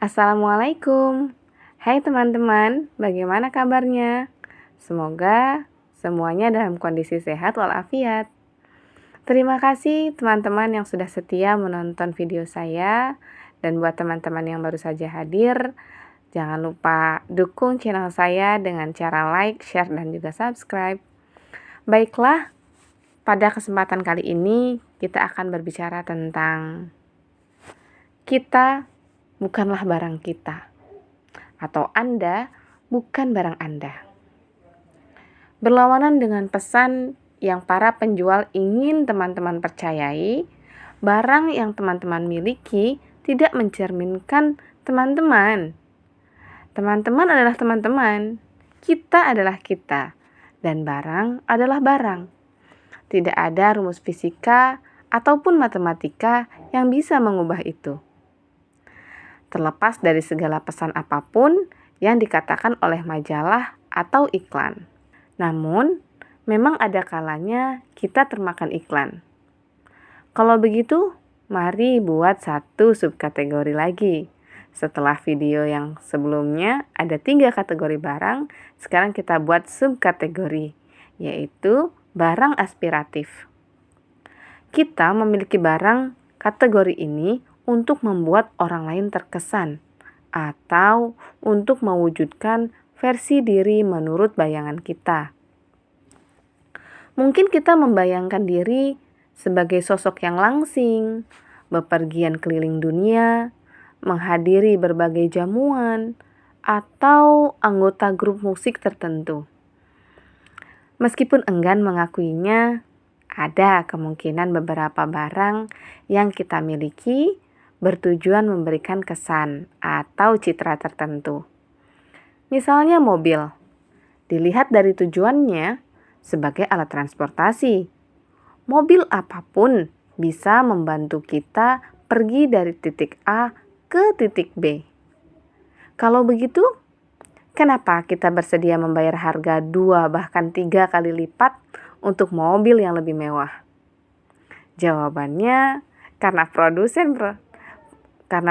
Assalamualaikum. Hai teman-teman, bagaimana kabarnya? Semoga semuanya dalam kondisi sehat walafiat. Terima kasih teman-teman yang sudah setia menonton video saya. Dan buat teman-teman yang baru saja hadir, jangan lupa dukung channel saya dengan cara like, share, dan juga subscribe. Baiklah, pada kesempatan kali ini kita akan berbicara tentang kita bukanlah barang kita, atau Anda bukan barang Anda. Berlawanan dengan pesan yang para penjual ingin teman-teman percayai, barang yang teman-teman miliki tidak mencerminkan teman-teman. Teman-teman adalah teman-teman, kita adalah kita, dan barang adalah barang. Tidak ada rumus fisika ataupun matematika yang bisa mengubah itu. Terlepas dari segala pesan apapun yang dikatakan oleh majalah atau iklan. Namun, memang ada kalanya kita termakan iklan. Kalau begitu, mari buat satu subkategori lagi. Setelah video yang sebelumnya ada 3 kategori barang, sekarang kita buat subkategori, yaitu barang aspiratif. Kita memiliki barang kategori ini untuk membuat orang lain terkesan, atau untuk mewujudkan versi diri menurut bayangan kita. Mungkin kita membayangkan diri sebagai sosok yang langsing, bepergian keliling dunia, menghadiri berbagai jamuan, atau anggota grup musik tertentu. Meskipun enggan mengakuinya, ada kemungkinan beberapa barang yang kita miliki bertujuan memberikan kesan atau citra tertentu. Misalnya mobil, dilihat dari tujuannya sebagai alat transportasi. Mobil apapun bisa membantu kita pergi dari titik A ke titik B. Kalau begitu, kenapa kita bersedia membayar harga 2 bahkan 3 kali lipat untuk mobil yang lebih mewah? Jawabannya karena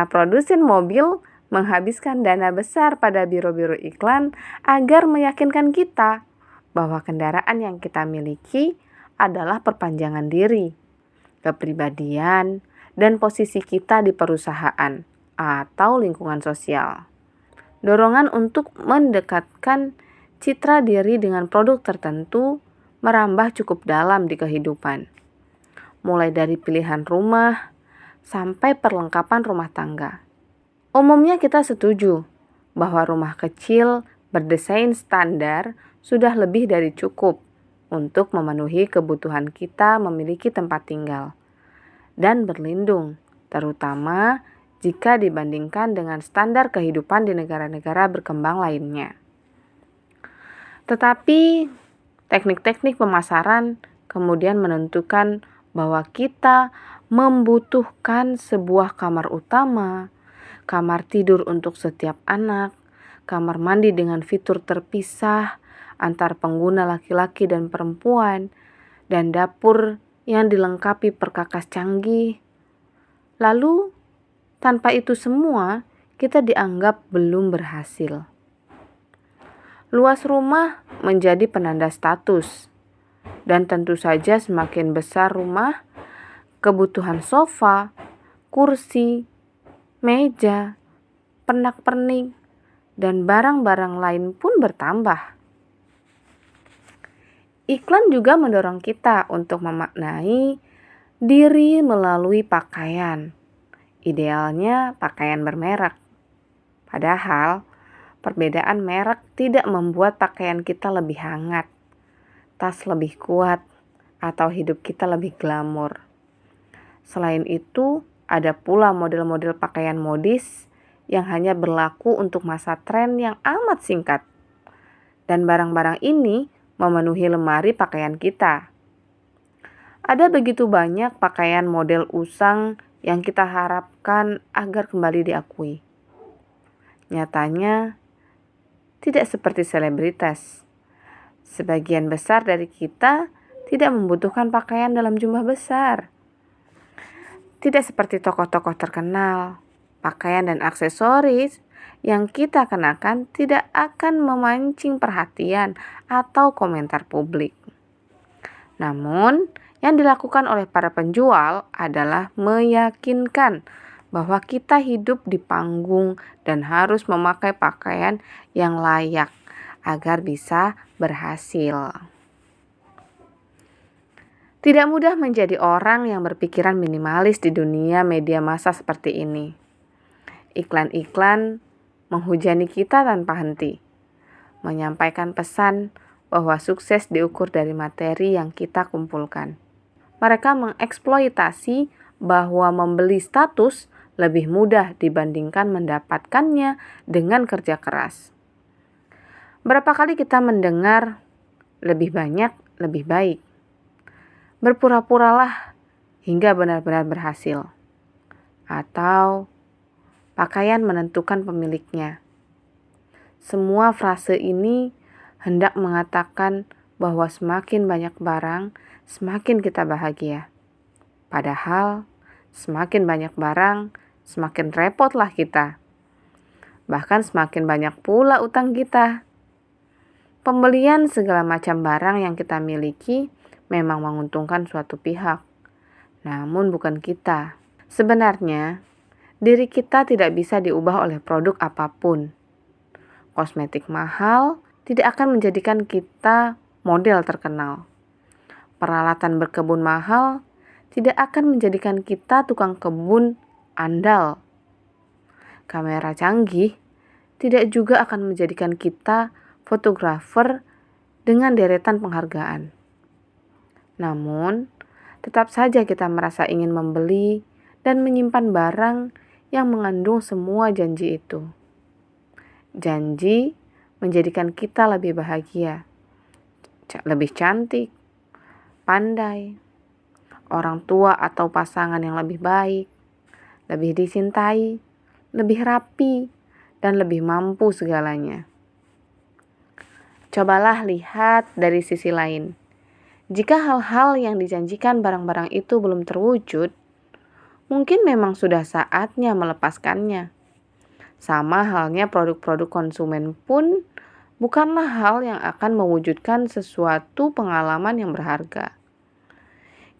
produsen mobil menghabiskan dana besar pada biro-biro iklan agar meyakinkan kita bahwa kendaraan yang kita miliki adalah perpanjangan diri, kepribadian, dan posisi kita di perusahaan atau lingkungan sosial. Dorongan untuk mendekatkan citra diri dengan produk tertentu merambah cukup dalam di kehidupan. Mulai dari pilihan rumah sampai perlengkapan rumah tangga. Umumnya kita setuju bahwa rumah kecil berdesain standar sudah lebih dari cukup untuk memenuhi kebutuhan kita memiliki tempat tinggal dan berlindung, terutama jika dibandingkan dengan standar kehidupan di negara-negara berkembang lainnya. Tetapi teknik-teknik pemasaran kemudian menentukan bahwa kita membutuhkan sebuah kamar utama, kamar tidur untuk setiap anak, kamar mandi dengan fitur terpisah antar pengguna laki-laki dan perempuan, dan dapur yang dilengkapi perkakas canggih. Lalu, tanpa itu semua, kita dianggap belum berhasil. Luas rumah menjadi penanda status, dan tentu saja semakin besar rumah, kebutuhan sofa, kursi, meja, pernak-pernik, dan barang-barang lain pun bertambah. Iklan juga mendorong kita untuk memaknai diri melalui pakaian. Idealnya pakaian bermerek. Padahal, perbedaan merek tidak membuat pakaian kita lebih hangat, tas lebih kuat, atau hidup kita lebih glamor. Selain itu, ada pula model-model pakaian modis yang hanya berlaku untuk masa tren yang amat singkat. Dan barang-barang ini memenuhi lemari pakaian kita. Ada begitu banyak pakaian model usang yang kita harapkan agar kembali diakui. Nyatanya, tidak seperti selebritas. Sebagian besar dari kita tidak membutuhkan pakaian dalam jumlah besar. Tidak seperti tokoh-tokoh terkenal. Pakaian dan aksesoris yang kita kenakan tidak akan memancing perhatian atau komentar publik. Namun, yang dilakukan oleh para penjual adalah meyakinkan bahwa kita hidup di panggung dan harus memakai pakaian yang layak agar bisa berhasil. Tidak mudah menjadi orang yang berpikiran minimalis di dunia media massa seperti ini. Iklan-iklan menghujani kita tanpa henti, menyampaikan pesan bahwa sukses diukur dari materi yang kita kumpulkan. Mereka mengeksploitasi bahwa membeli status lebih mudah dibandingkan mendapatkannya dengan kerja keras. Berapa kali kita mendengar lebih banyak, lebih baik. Berpura-puralah hingga benar-benar berhasil. Atau pakaian menentukan pemiliknya. Semua frase ini hendak mengatakan bahwa semakin banyak barang, semakin kita bahagia. Padahal, semakin banyak barang, semakin repotlah kita. Bahkan semakin banyak pula utang kita. Pembelian segala macam barang yang kita miliki memang menguntungkan suatu pihak, namun bukan kita. Sebenarnya, diri kita tidak bisa diubah oleh produk apapun. Kosmetik mahal tidak akan menjadikan kita model terkenal. Peralatan berkebun mahal tidak akan menjadikan kita tukang kebun andal. Kamera canggih tidak juga akan menjadikan kita fotografer dengan deretan penghargaan. Namun, tetap saja kita merasa ingin membeli dan menyimpan barang yang mengandung semua janji itu. Janji menjadikan kita lebih bahagia, lebih cantik, pandai, orang tua atau pasangan yang lebih baik, lebih dicintai, lebih rapi, dan lebih mampu segalanya. Cobalah lihat dari sisi lain. Jika hal-hal yang dijanjikan barang-barang itu belum terwujud, mungkin memang sudah saatnya melepaskannya. Sama halnya produk-produk konsumen pun bukanlah hal yang akan mewujudkan sesuatu pengalaman yang berharga.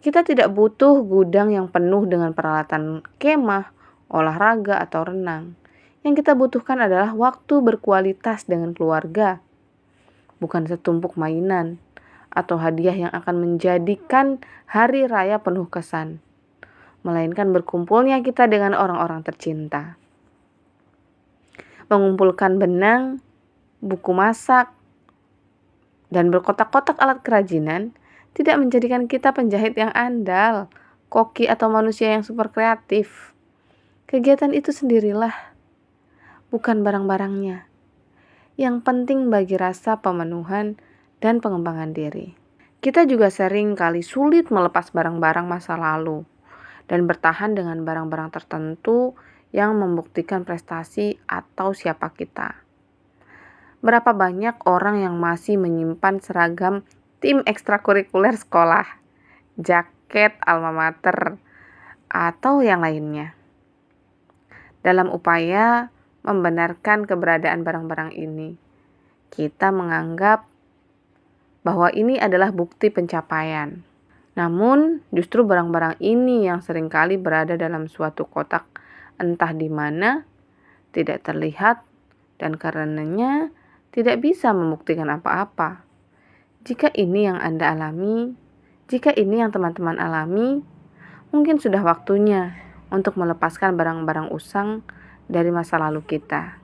Kita tidak butuh gudang yang penuh dengan peralatan kemah, olahraga, atau renang. Yang kita butuhkan adalah waktu berkualitas dengan keluarga, bukan setumpuk mainan atau hadiah yang akan menjadikan hari raya penuh kesan, melainkan berkumpulnya kita dengan orang-orang tercinta. Mengumpulkan benang, buku masak, dan berkotak-kotak alat kerajinan tidak menjadikan kita penjahit yang andal, koki, atau manusia yang super kreatif. Kegiatan itu sendirilah, bukan barang-barangnya. Yang penting bagi rasa pemenuhan dan pengembangan diri. Kita juga sering kali sulit melepas barang-barang masa lalu dan bertahan dengan barang-barang tertentu yang membuktikan prestasi atau siapa kita. Berapa banyak orang yang masih menyimpan seragam tim ekstrakurikuler sekolah, jaket alma mater, atau yang lainnya. Dalam upaya membenarkan keberadaan barang-barang ini, kita menganggap bahwa ini adalah bukti pencapaian. Namun, justru barang-barang ini yang seringkali berada dalam suatu kotak entah di mana, tidak terlihat, dan karenanya tidak bisa membuktikan apa-apa. Jika ini yang Anda alami, jika ini yang teman-teman alami, mungkin sudah waktunya untuk melepaskan barang-barang usang dari masa lalu kita.